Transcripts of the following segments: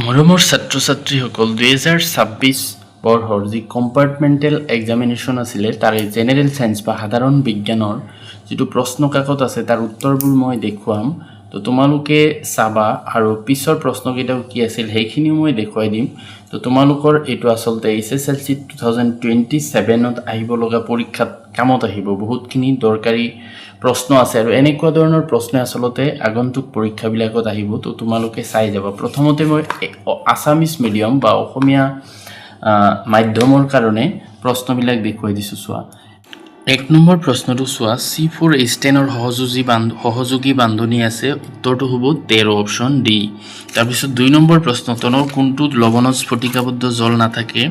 মৰমৰ ছাত্ৰ-ছাত্ৰীসকল 2026 বৰ্ষৰ যি কম্পাৰ্টমেণ্টেল এক্সামিনেশ্যন আছিলে তাৰে জেনেৰেল সায়েন্স বা সাধাৰণ বিজ্ঞানৰ যিটো প্ৰশ্ন কাকত আছে তাৰ উত্তৰবোৰ মই দেখুৱাম তো তোমালোকে চাবা আৰু পিছৰ প্ৰশ্নকেইটাও কি আছিল সেইখিনিও মই দেখুৱাই দিম তো তোমালোকৰ এইটো আসলতে SSLC 2027ত আহিব লগা পৰীক্ষাত কামত আহিব বহুতখিনি দৰকাৰী প্ৰশ্ন আছে আৰু এনেকুৱা ধৰণৰ প্ৰশ্ন আসলতে আগন্তুক পৰীক্ষাবিলাকত আহিব তো তোমালোকে চাই যাবা প্ৰথমতে মই আসামিজ মিডিয়াম বা অসমীয়া মাধ্যমৰ কাৰণে প্ৰশ্নবিলাক দেখুৱাই দিছো চোৱা এক নম্বৰ প্ৰশ্নটো চোৱা C4H10 ৰ সহযোগী বান্ধনী আছে উত্তৰটো হ'ব 13 অপচন ডি তাৰপিছত 2 নম্বৰ প্ৰশ্ন তলৰ কোনটোত লৱণত স্ফটিকাবদ্ধ জল নাথাকে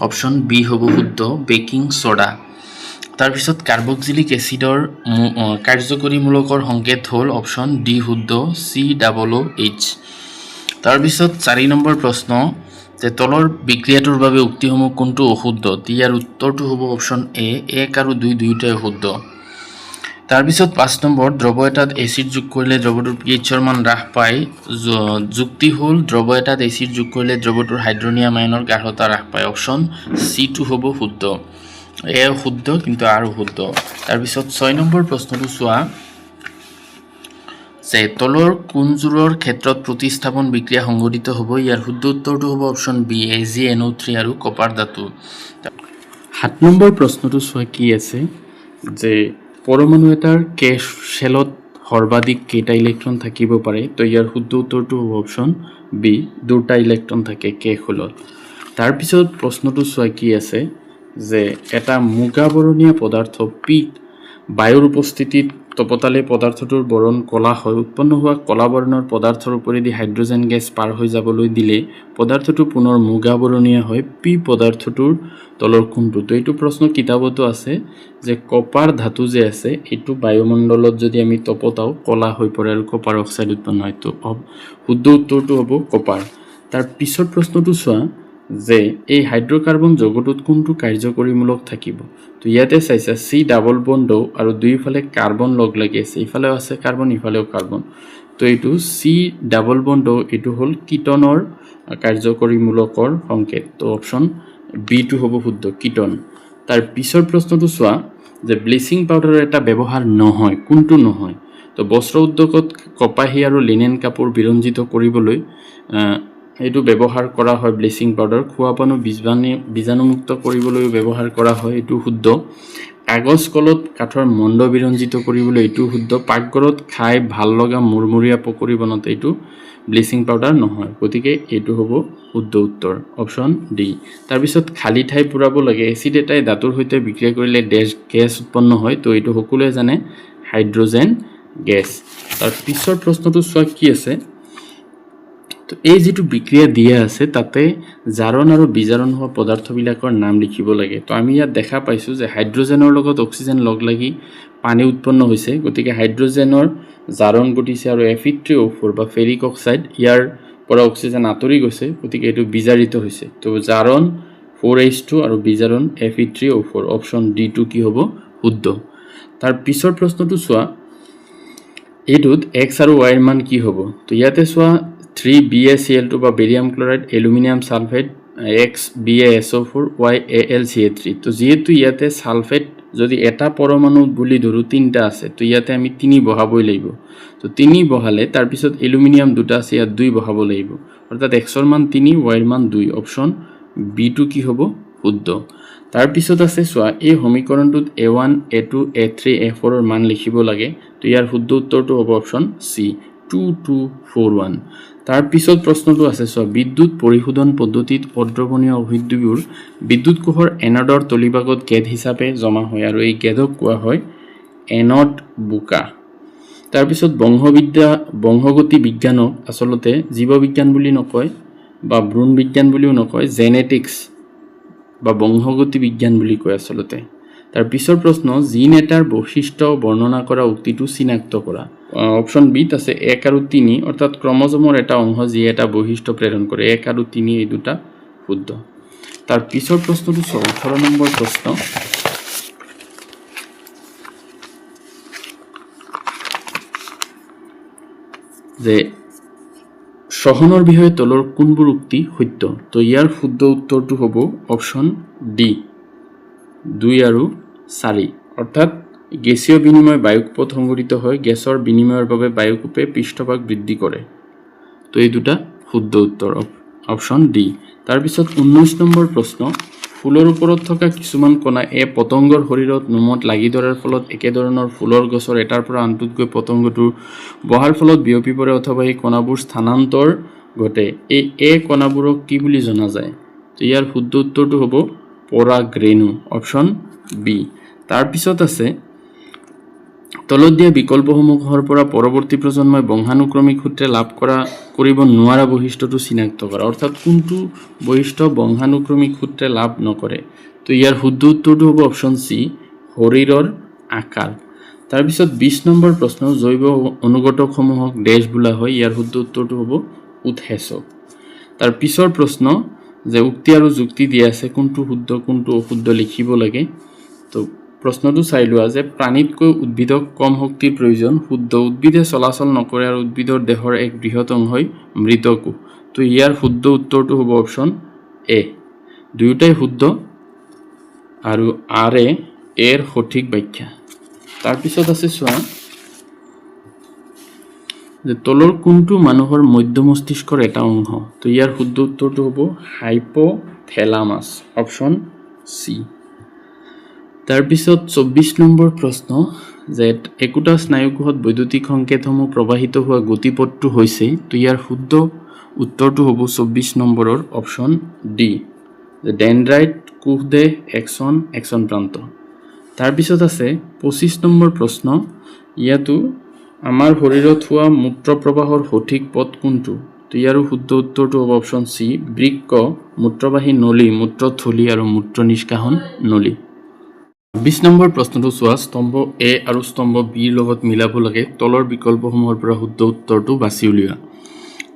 অপচন বি হ'ব শুদ্ধ বেকিং সোডা তাৰপিছত কাৰ্বক্সিলিক এসিডৰ কাৰ্যকৰীমূলকৰ সংকেত হ'ল অপচন ডি শুদ্ধ COOH তাৰপিছত 4 নম্বৰ প্ৰশ্ন যে তলৰ বিক্ৰিয়াটোৰ বাবে উক্তিসমূহ কোনটো অশুদ্ধ ইয়াৰ উত্তৰটো হ'ব অপচন এ 1 আৰু 2 দুয়োটাই শুদ্ধ তাৰপিছত 5 নম্বৰ দ্ৰৱ এটাত এসিড যোগ কৰিলে দ্ৰৱটোৰ pH ৰ মান হ্ৰাস পায় যুক্তি হ'ল দ্ৰৱ এটাত এসিড যোগ কৰিলে দ্ৰৱটোৰ হাইড্ৰনিয়াম আয়নৰ গাঢ়তা হ্ৰাস পায় অপচন সি টো হ'ব শুদ্ধ এ শুদ্ধ কিন্তু আৰু শুদ্ধ তাৰপিছত 6 নম্বৰ প্ৰশ্নটো চোৱা যে তলৰ কোনজোৰৰ ক্ষেত্ৰত প্ৰতিস্থাপন বিক্ৰিয়া সংঘটিত হ'ব ইয়াৰ শুদ্ধ উত্তৰটো হ'ব অপচন বি AgNO3 আৰু কপাৰ ধাতু 7 নম্বৰ প্ৰশ্নটো চোৱা কি আছে যে পৰমাণু এটাৰ কে শেলত সৰ্বাধিক কেইটা ইলেক্ট্ৰন থাকিব পাৰে তো ইয়াৰ শুদ্ধ উত্তৰটো হ'ব অপচন বি দুটা ইলেক্ট্ৰন থাকে কে শেলত তাৰ পিছত প্ৰশ্নটো চোৱা কি আছে যে এটা মুগা বৰণীয়া পদাৰ্থ পি বায়ুৰ উপস্থিতিত তপতালে পদাৰ্থটোৰ বৰণ কলা হয় উৎপন্ন হোৱা কলা বৰণৰ পদাৰ্থৰ ওপৰেদি হাইড্ৰজেন গেছ পাৰ হৈ যাবলৈ দিলে পদাৰ্থটো পুনৰ মুগা বৰণীয়া হয় পি পদাৰ্থটোৰ তলৰ কোনটো তো এইটো প্ৰশ্ন কিতাপতো আছে যে কপাৰ ধাতু যে আছে এইটো বায়ুমণ্ডলত যদি আমি তপতাও কলা হৈ পৰে আৰু কপাৰ অক্সাইড উৎপন্ন হয় তো শুদ্ধ উত্তৰটো হ'ব কপাৰ তাৰ পিছৰ প্ৰশ্নটো চোৱা যে এই হাইড্ৰকাৰ্বন যৌগটোত কোনটো কাৰ্যকৰীমূলক থাকিব তো ইয়াতে চাইছা C ডাবল বন্ড আৰু দুইফালে কাৰ্বন লগ লাগি আছে ইফালেও আছে কাৰ্বন ইফালেও কাৰ্বন তো এইটো C ডাবল বন্ড এইটো হ'ল কিটনৰ কাৰ্যকৰীমূলকৰ সংকেত তো অপচন বি টো হ'ব শুদ্ধ কিটন তাৰ পিছৰ প্ৰশ্নটো চোৱা যে ব্লিচিং পাউডাৰৰ এটা ব্যৱহাৰ নহয় কোনটো নহয় তো বস্ত্ৰ উদ্যোগত কপাহী আৰু লিনেন কাপোৰ বিৰঞ্জিত কৰিবলৈ এইটো ব্যৱহাৰ কৰা হয় ব্লিচিং পাউডাৰ খোৱাপানো বীজাণুমুক্ত কৰিবলৈও ব্যৱহাৰ কৰা হয় এইটো শুদ্ধ কাগজ কলত কাঠৰ মণ্ড বিৰঞ্জিত কৰিবলৈ এইটো শুদ্ধ পাকঘৰত খাই ভাল লগা মুৰমুৰীয়া পকৰি বনাতে এইটো ব্লিচিং পাউডাৰ নহয় গতিকে এইটো হ'ব শুদ্ধ উত্তৰ অপচন ডি তাৰপিছত খালী ঠাই পুৰাব লাগে এচিড এটাই ধাতুৰ সৈতে বিক্ৰিয়া কৰিলে গেছ উৎপন্ন হয় তো এইটো সকলোৱে জানে হাইড্ৰজেন গেছ তাৰ পিছৰ প্ৰশ্নটো চোৱা কি আছে তো এই যেটো বিক্ৰিয়া দিয়া আছে তাতে জাৰণ আৰু বিজাৰণ হোৱা পদাৰ্থবিলাকৰ নাম লিখিব লাগে তো আমি ইয়াত দেখা পাইছো যে হাইড্ৰজেনৰ লগত অক্সিজেন লগ লাগি পানী উৎপন্ন হৈছে গতিকে হাইড্ৰজেনৰ জাৰণ ঘটিছে আৰু Fe3O4 বা ফেৰিক অক্সাইড ইয়াৰ পৰা অক্সিজেন আঁতৰি গৈছে গতিকে এটো বিজাৰিত হৈছে তো জাৰণ 4H2 আৰু বিজাৰণ Fe3O4 অপচন ডি টু কি হ'ব শুদ্ধ তাৰ পিছৰ প্ৰশ্নটো চোৱা এইটোত x আৰু y এৰ মান কি হ'ব তো ইয়াতে চোৱা 3BaCl2 বা barium chloride aluminium sulphate XBaSO4 YAlCl3 তো যেহেতু ইয়াতে সালফেট যদি এটা পরমাণু বুলি ধৰো তিনটা আছে তো ইয়াতে আমি 3 বহাবই লাগিব তো 3 বহালে তাৰ পিছত অ্যালুমিনিয়াম দুটা আছে ইয়াত 2 বহাব লাগিব অৰ্থাৎ x ৰ মান 3 y ৰ মান 2 অপচন B2 কি হ'ব শুদ্ধ তাৰ পিছত আছে চোৱা এই সমীকৰণটোত A1 A2 A3 A4 ৰ মান লিখিব লাগে তো ইয়াৰ শুদ্ধ উত্তৰটো হ'ব অপচন সি 2241 তাৰ পিছত প্ৰশ্নটো আছে সো বিদ্যুৎ পৰিশোধন পদ্ধতিত অদ্ৰৱণীয় অভিদ্যুবোৰ বিদ্যুৎ কোষৰ এনডৰ তলিভাগত গেদ হিচাপে জমা হয় আৰু এই গেদক কোৱা হয় এনড বুকা তাৰ পিছত বংশগতি বিজ্ঞানক আসলতে জীৱবিজ্ঞান বুলি নকয় বা ভ্ৰূণ বিজ্ঞান বুলিও নকয় জেনেটিক্স বা বংশগতি বিজ্ঞান বুলি কয় আসলতে তাৰ পিছৰ প্ৰশ্ন জিন এটাৰ বৈশিষ্ট্য বৰ্ণনা কৰা উক্তিটো চিনাক্ত কৰা অপচন বি আছে 1 আৰু 3 অৰ্থাৎ ক্ৰমোজোমৰ এটা অংশ যি এটা বৈশিষ্ট্য প্ৰেৰণ কৰে 1 আৰু 3 এই দুটা শুদ্ধ তাৰ পিছৰ প্ৰশ্নটো 18 নম্বৰ প্ৰশ্ন যে সহনৰ বিষয়ে তলৰ কোনবোৰ উক্তি সত্য তো ইয়াৰ শুদ্ধ উত্তৰটো হ'ব অপশ্যন ডি 2 আৰু 4 অৰ্থাৎ গেছীয় বিনিময় বায়ুকোপত সংঘটিত হয় গেছৰ বিনিময়ৰ বাবে বায়ুকোপে পৃষ্ঠভাগ বৃদ্ধি কৰে তো এই দুটা শুদ্ধ উত্তৰ অপশ্যন ডি তাৰপিছত 19 নম্বৰ প্ৰশ্ন ফুলৰ ওপৰত থকা কিছুমান কণা পতংগৰ শৰীৰত নোমত লাগি ধৰাৰ ফলত একেধৰণৰ ফুলৰ গছৰ এটাৰ পৰা আনটোত গৈ পতংগটোৰ বহাৰ ফলত বিয়পি পৰে অথবা এই কণাবোৰ স্থানান্তৰ ঘটে এই কণাবোৰক কি বুলি জনা যায় তো ইয়াৰ শুদ্ধ উত্তৰটো হ'ব পৰাগৰেণু অপশ্যন বি তাৰপিছত আছে তলত দিয়া বিকল্পসমূহৰ পৰা পৰৱৰ্তী প্ৰজন্মই বংশানুক্ৰমিক সূত্ৰে লাভ কৰিব নোৱাৰা বৈশিষ্ট্যটো চিনাক্ত কৰা অৰ্থাৎ কোনটো বৈশিষ্ট্য বংশানুক্ৰমিক সূত্ৰে লাভ নকৰে তো ইয়াৰ শুদ্ধ উত্তৰটো হ'ব অপশ্যন সি শৰীৰৰ আকাৰ তাৰপিছত 20 নম্বৰ প্ৰশ্ন জৈৱ অনুঘটকসমূহক ডেশ বোলা হয় ইয়াৰ শুদ্ধ উত্তৰটো হ'ব উৎসেচক তাৰ পিছৰ প্ৰশ্ন যে উক্তি আৰু যুক্তি দিয়া আছে কোনটো শুদ্ধ কোনটো অশুদ্ধ লিখিব লাগে তো প্ৰশ্নটো চাই লোৱা যে প্ৰাণীতকৈ উদ্ভিদক কম শক্তিৰ প্ৰয়োজন শুদ্ধ উদ্ভিদে চলাচল নকৰে আৰু উদ্ভিদৰ দেহৰ এক বৃহৎ অংশই মৃতকোষ তো ইয়াৰ শুদ্ধ উত্তৰটো হ'ব অপশ্যন এ দুয়োটাই শুদ্ধ আৰু আৰ এৰ সঠিক ব্যাখ্যা তাৰপিছত আছে চোৱা যে তলৰ কোনটো মানুহৰ মধ্য মস্তিষ্কৰ এটা অংশ তো ইয়াৰ শুদ্ধ উত্তৰটো হ'ব হাইপোথেলামাছ অপশ্যন সি তাৰপিছত 24 নম্বৰ প্ৰশ্ন যে একোটা স্নায়ুকোষত বৈদ্যুতিক সংকেতসমূহ প্ৰবাহিত হোৱা গতিপথটো হৈছে তো ইয়াৰ শুদ্ধ উত্তৰটো হ'ব 24 নম্বৰৰ অপশ্যন ডি ডেনড্ৰাইট কোষদেহ একচন প্ৰান্ত তাৰপিছত আছে 25 নম্বৰ প্ৰশ্ন ইয়াতো আমাৰ শৰীৰত হোৱা মূত্ৰ প্ৰবাহৰ সঠিক পথ কোনটো তো ইয়াৰ শুদ্ধ উত্তৰটো হ'ব অপশ্যন সি বৃক্ক মূত্ৰবাহী নলী মূত্ৰথলী আৰু মূত্ৰ নিষ্কাশন নলী 20 নম্বৰ প্ৰশ্নটো চোৱা স্তম্ভ এ আৰু স্তম্ভ বিৰ লগত মিলাব লাগে তলৰ বিকল্পসমূহৰ পৰা শুদ্ধ উত্তৰটো বাছি উলিওৱা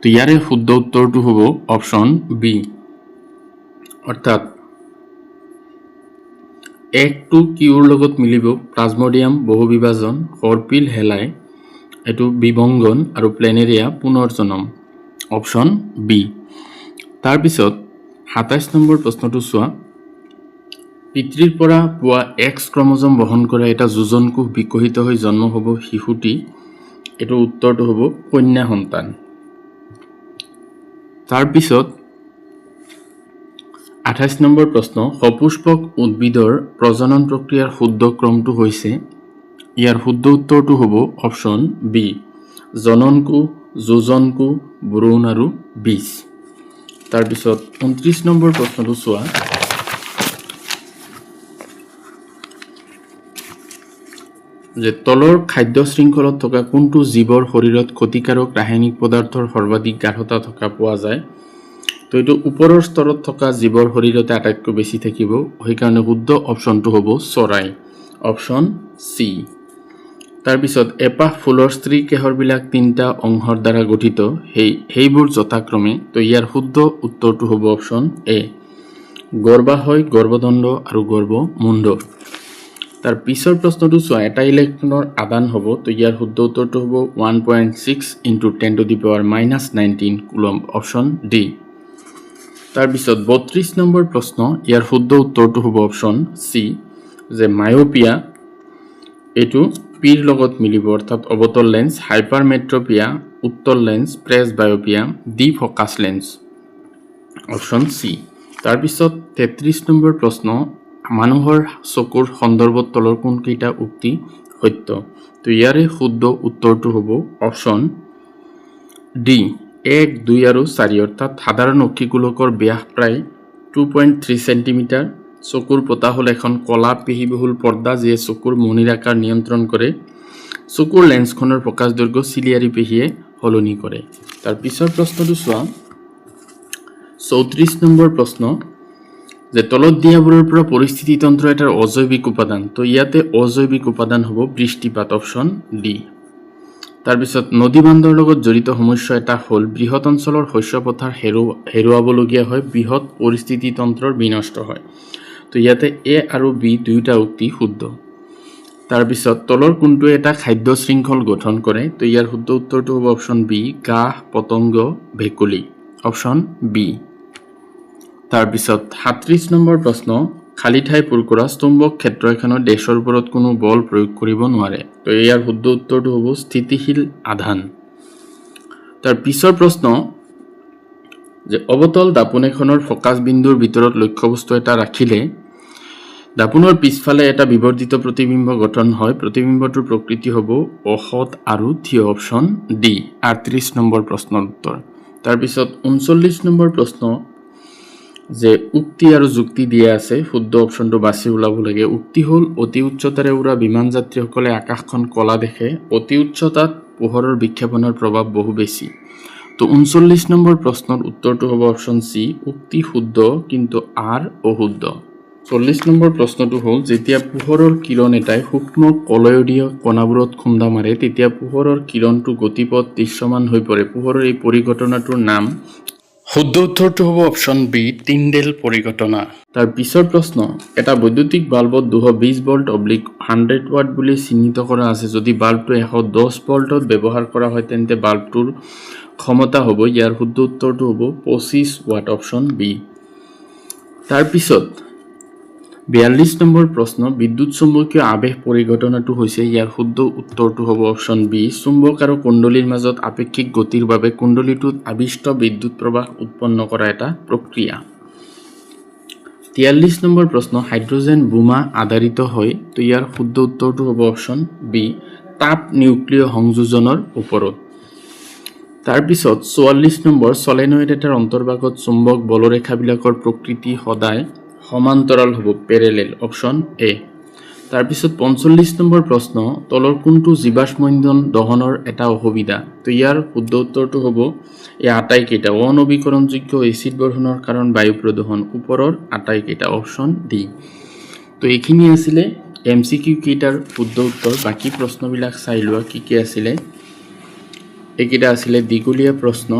তো ইয়াৰে শুদ্ধ উত্তৰটো হ'ব অপশ্যন বি অৰ্থাৎ 1টো কিউৰ লগত মিলিব প্লাজমডিয়াম বহুবিভাজন কৰ্পিল হেলাই এটো বিভংগন আৰু প্লেনেৰিয়া পুনৰ্জনন অপশ্যন বি তাৰপিছত 27 নম্বৰ প্ৰশ্নটো চোৱা পিতৃৰ পৰা পোৱা এক্স ক্ৰমোজম বহন কৰা এটা যোজন কোষ বিকশিত হৈ জন্ম হ'ব শিশুটি এটো উত্তৰটো হ'ব কন্যা সন্তান তাৰপিছত 28 নম্বৰ প্ৰশ্ন সপুষ্পক উদ্ভিদৰ প্ৰজনন প্ৰক্ৰিয়াৰ শুদ্ধ ক্ৰমটো হৈছে ইয়াৰ শুদ্ধ উত্তৰটো হ'ব অপশ্যন বি জনন কোষ যোজন কোষ ভ্ৰূণ আৰু বীজ তাৰপিছত 29 নম্বৰ প্ৰশ্নটো চোৱা যে তলৰ খাদ্য শৃংখলত থকা কোনটো জীৱৰ শৰীৰত ক্ষতিকাৰক ৰাসায়নিক পদাৰ্থৰ সৰ্বাধিক গাঢ়তা থকা পোৱা যায় তো এইটো ওপৰৰ স্তৰত থকা জীৱৰ শৰীৰতে আটাইতকৈ বেছি থাকিব সেইকাৰণে শুদ্ধ অপশ্যনটো হ'ব চৰাই অপশ্যন সি তাৰপিছত এপাহ ফুলৰ স্ত্ৰী কেহৰবিলাক 3টা অংশৰ দ্বাৰা গঠিত সেইবোৰ যথাক্ৰমে তো ইয়াৰ শুদ্ধ উত্তৰটো হ'ব অপশ্যন এ গৰ্ভাশয় গৰ্ভদণ্ড আৰু গৰ্ভমুণ্ড তাৰ পিছৰ প্ৰশ্নটো চোৱা এটা ইলেক্ট্ৰনৰ আদান হ'ব তো ইয়াৰ শুদ্ধ উত্তৰটো হ'ব 1.6 × 10⁻19 কুলম্ব অপশ্যন ডি তাৰপিছত 32 নম্বৰ প্ৰশ্ন ইয়াৰ শুদ্ধ উত্তৰটো হ'ব অপশ্যন সি যে মায়োপিয়া এটো পিৰ লগত মিলিব অৰ্থাৎ অৱতল লেন্স হাইপাৰমেট্ৰপিয়া উত্তল লেন্স প্ৰেছ বায়োপিয়া ডি ফকাছ লেন্স অপশ্যন সি তাৰপিছত 33 নম্বৰ প্ৰশ্ন মানুহৰ চকুৰ সন্দৰ্ভত তলৰ কোনকেইটা উক্তি সত্য তো ইয়াৰে শুদ্ধ উত্তৰটো হ'ব অপশ্যন ডি 1, 2 আৰু 4 অৰ্থাৎ সাধাৰণ অক্ষিগোলকৰ ব্যাস প্ৰায় 2.3 সেণ্টিমিটাৰ চকুৰ পতা হ'ল এখন কলা পেশীবহুল পৰ্দা যিয়ে চকুৰ মণিৰ আকাৰ নিয়ন্ত্ৰণ কৰে চকুৰ লেন্সখনৰ প্ৰকাশ দৈৰ্ঘ্য চিলিয়াৰী পেশীয়ে সলনি কৰে তাৰ পিছৰ প্ৰশ্নটো চোৱা 34 নম্বৰ প্ৰশ্ন যে তলত দিয়াবোৰৰ পৰা পৰিস্থিতি তন্ত্ৰ এটাৰ অজৈবিক উপাদান তো ইয়াতে অজৈবিক উপাদান হ'ব বৃষ্টিপাত অপশ্যন ডি তাৰপিছত নদী বান্ধৰ লগত জড়িত সমস্যা এটা হ'ল বৃহৎ অঞ্চলৰ শস্য পথাৰ হেৰুৱাবলগীয়া হয় বৃহৎ পৰিস্থিতি তন্ত্ৰৰ বিনষ্ট হয় তো ইয়াতে এ আৰু বি দুয়োটা উক্তি শুদ্ধ তাৰপিছত তলৰ কোনটো এটা খাদ্য শৃংখল গঠন কৰে তো ইয়াৰ শুদ্ধ উত্তৰটো হ'ব অপশ্যন বি গাহ পতংগ ভেকুলী অপশ্যন বি তাৰপিছত 37 নম্বৰ প্ৰশ্ন খালী ঠাই পূৰ কৰা স্তম্ভক ক্ষেত্ৰ এখনৰ দেশৰ ওপৰত কোনো বল প্ৰয়োগ কৰিব নোৱাৰে তো ইয়াৰ শুদ্ধ উত্তৰটো হ'ব স্থিতিশীল আধান তাৰ পিছৰ প্ৰশ্ন যে অবতল দাপোন এখনৰ ফোকাস বিন্দুৰ ভিতৰত লক্ষ্যবস্তু এটা ৰাখিলে দাপোনৰ পিছফালে এটা বিবৰ্ধিত প্ৰতিবিম্ব গঠন হয় প্ৰতিবিম্বটোৰ প্ৰকৃতি হ'ব অসৎ আৰু থিয় অপশ্যন ডি 38 নম্বৰ প্ৰশ্নৰ উত্তৰ তাৰপিছত 39 নম্বৰ প্ৰশ্ন যে উক্তি আৰু যুক্তি দিয়া আছে শুদ্ধ অপশ্যনটো বাছি ওলাব লাগে উক্তি হ'ল অতি উচ্চতাৰে উৰা বিমান যাত্ৰীসকলে আকাশখন কলা দেখে অতি উচ্চতাত পোহৰৰ বিক্ষেপণৰ প্ৰভাৱ বহু বেছি তো 39 নম্বৰ প্ৰশ্নৰ উত্তৰটো হ'ব অপশ্যন সি উক্তি শুদ্ধ কিন্তু আৰ অশুদ্ধ 40 নম্বৰ প্ৰশ্নটো হ'ল যেতিয়া পোহৰৰ কিৰণ এটাই সূক্ষ্ম কলয়দীয় কণাবোৰত খুন্দা মাৰে তেতিয়া পোহৰৰ কিৰণটো গতিপথ দৃশ্যমান হৈ পৰে পোহৰৰ এই পৰিঘটনাটোৰ নাম শুদ্ধ উত্তৰটো হ'ব অপশ্যন বি টিন্ডেল পৰিঘটনা তাৰ পিছৰ প্ৰশ্ন এটা বৈদ্যুতিক বাল্বত 220 ভোল্ট অব্লিক 100 ওয়াট বুলি চিহ্নিত কৰা আছে যদি বাল্বটো 110 ভোল্টত ব্যৱহাৰ কৰা হয় তেন্তে বাল্বটোৰ ক্ষমতা হ'ব ইয়াৰ শুদ্ধ উত্তৰটো হ'ব 25 ওয়াট অপশ্যন বি তাৰ পিছত 42 নম্বৰ প্ৰশ্ন বিদ্যুৎ চুম্বকীয় আবেশ পৰিঘটনাটো হৈছে ইয়াৰ শুদ্ধ উত্তৰটো হ'ব অপশ্যন বি চুম্বক আৰু কুণ্ডলীৰ মাজত আপেক্ষিক গতিৰ বাবে কুণ্ডলীটোত আবিষ্ট বিদ্যুৎ প্ৰবাহ উৎপন্ন কৰা এটা প্ৰক্ৰিয়া 43 নম্বৰ প্ৰশ্ন হাইড্ৰোজেন বোমা আধাৰিত হয় তো ইয়াৰ শুদ্ধ উত্তৰটো হ'ব অপশ্যন বি তাপ নিউক্লিয় সংযোজনৰ ওপৰত তাৰ পিছত 44 নম্বৰ সলেনয়েড এটাৰ অন্তৰ্ভাগত চুম্বক বলৰেখাবিলাকৰ প্ৰকৃতি সদায় সমান্তৰাল হ'ব প্যাৰেলেল অপশ্যন এ তাৰ পিছত 45 নম্বৰ প্ৰশ্ন তলৰ কোনটো জীৱাশ্ম ইন্ধন দহনৰ এটা অসুবিধা তো ইয়াৰ শুদ্ধ উত্তৰটো হ'ব এই আটাইকেইটা অনবীকৰণযোগ্য এচিড বৰ্ষণৰ কাৰণ বায়ু প্ৰদূষণ ওপৰৰ আটাইকেইটা অপশ্যন ডি তো এইখিনি আছিলে এমসিকিউ কেইটাৰ শুদ্ধ উত্তৰ বাকি প্ৰশ্নবিলাক চাই লোৱা কি আছিলে এইকেইটা আছিলে দীঘলীয়া প্ৰশ্ন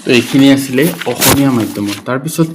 তো এইখিনি আছিলে অসমীয়া মাধ্যমৰ তাৰ পিছত